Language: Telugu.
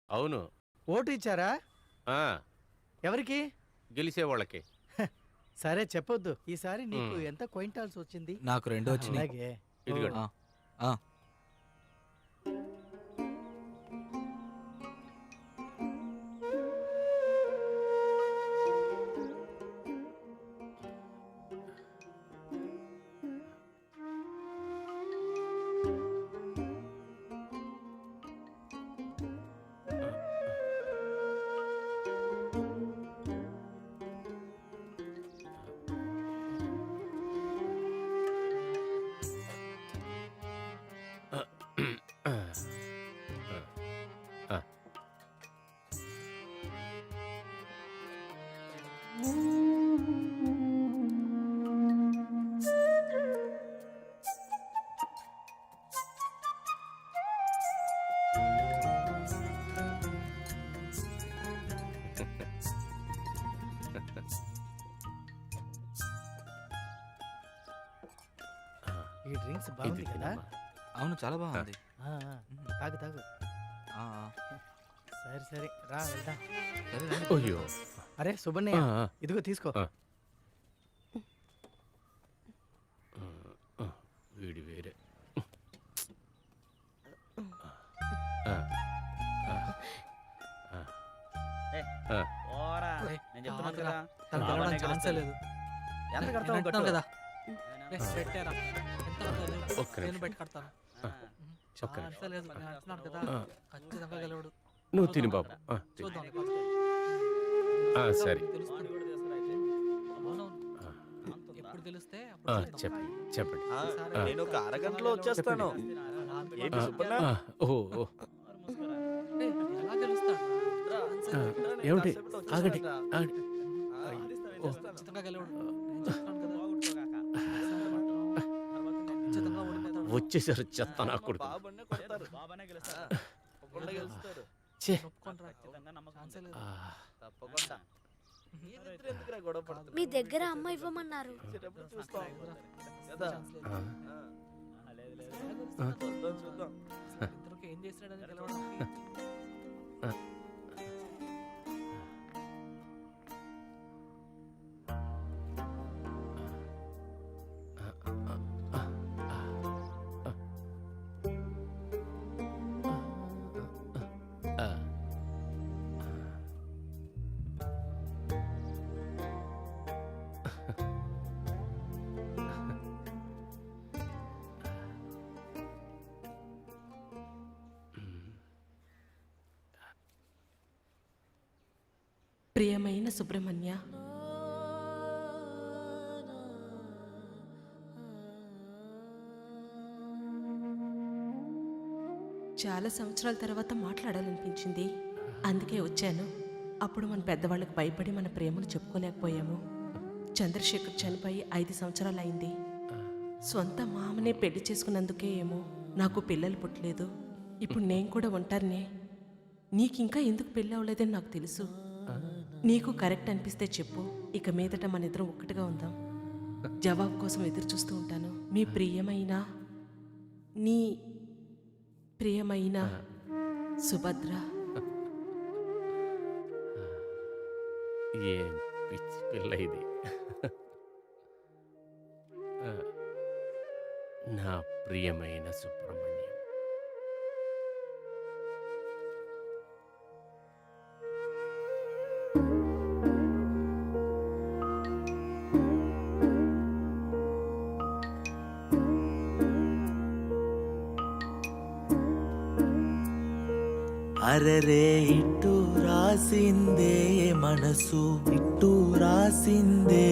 అవును. ఓటు ఇచ్చారా? ఆ! ఎవరికి? గెలిసే వాళ్ళకి. సరే చెప్పొద్దు. ఈసారి నీకు ఎంత క్వింటాల్స్ వచ్చింది? నాకు 2 వచ్చినాయి. అలాగే. ఇదిగోండి. ఆ, ఆ! ఈ డ్రింక్స్ బాగుంది ఇది కదా? తినమ్మా. అవును చాలా బాగుంది. ఆ, ఆ. తాగు తాగు. ఆ, సరే సరే రా వెళ్దాం. సరే రండి. అయ్యో! అరే సుబ్బన్నయ్య, ఆ, ఇదిగో తీసుకో. ఆ. వీడి వేరే. ఆ, ఆ, ఆ, ఆ. ఓరా ఏయ్, నేను చెప్తున్నాను ఆగరా. కదా తను బాబానే గెలవడానికి ఛాన్సే గెలుస్తాడు. లేదు. ఎంత నేను కడతావు అంటున్నాను కట్టు. కదా. నేనా? రేయ్, పెట్టేరా. ఎంత కడతావు? ఒక్క నిమిషం. నేను పెట్టి కడతాను. ఆ. ఒక్క నిమిషం. ఛాన్సే లేదు. నేను అంటున్నాను కదా. ఆ. ఖచ్చితంగా గెలవడు. నువ్వు తిని బాబు. ఆ, తిని. చూద్దాం. ఆ, సరే. తెలుస్తుంది. వాడు కూడా చేస్తాడు అయితే. అవునవును. ఆ, అంతుందా? ఎప్పుడు తెలిస్తే ఆ, అప్పుడు చూద్దాం. చెప్పండి. ఆ, ఆ. నేను ఒక అరగంటలో వచ్చేస్తాను. ఏంటి ఆ, సుబ్బన్న? ఆ, ఓ ఓ. ఏయ్, ఎలా గెలుస్తాడు? రా, ఆ, రా, నేను ఏమిటి? కాసేపట్లో ఆగండి వచ్చేస్తాను. ఆగండి. ఆ, చేస్తాను. ఖచ్చితంగా గెలవడు. నేను చెప్తున్నాను కదా. బాగుంటుంది కాక. ఈసారి మాత్రం ఖచ్చితంగా ఓడిపోతాడు. వచ్చేసారు చెత్త నా కొడుకు. బాబునే కొడతారు. బాబానే గెలుస్తాడు. తప్పకుండా గెలుస్తాడు. ఛే. ఒప్పుకోండిరా. ఖచ్చితంగా నమ్మకం ఛాన్సే ఉంది. లేదు. ఆ, తప్పకుండా. మీరిద్దరు ఎందుకురా గొడవ పడుతున్నారు? మీ దగ్గర అమ్మ ఇవ్వమన్నారు. వచ్చేటప్పుడు చూస్తాం కదా. ఛాన్స్ లేదు. ఆ, ఆ, లేదు, లేదు. ఎలా గెలుస్తాడు? చూద్దాం, చూద్దాం. ఇద్దరికి ఏం చేసినాడని గెలవడానికి ఆ. ఆ. ప్రియమైన సుబ్రహ్మణ్య, చాలా సంవత్సరాల తర్వాత మాట్లాడాలనిపించింది. అందుకే వచ్చాను. అప్పుడు మన పెద్దవాళ్ళకి భయపడి మన ప్రేమను చెప్పుకోలేకపోయాము. చంద్రశేఖర్ చనిపోయి 5 సంవత్సరాలు అయింది. సొంత మామనే పెళ్లి చేసుకున్నందుకే ఏమో నాకు పిల్లలు పుట్టలేదు. ఇప్పుడు నేను కూడా ఒంటరినే. నీకింకా ఎందుకు పెళ్ళి అవ్వలేదని నాకు తెలుసు. నీకు కరెక్ట్ అనిపిస్తే చెప్పు. ఇక మీదట మన ఇద్దరం ఒక్కటిగా ఉందాం. జవాబు కోసం ఎదురు చూస్తూ ఉంటాను. మీ ప్రియమైన నీ ప్రియమైన సుభద్ర. ఏం పిచ్చి పిల్ల ఇది. ఆ, నా ప్రియమైన సుబ్రహ్మణ్యం. అరరే ఇట్టు రాసిందే మనసు, ఇట్టు రాసిందే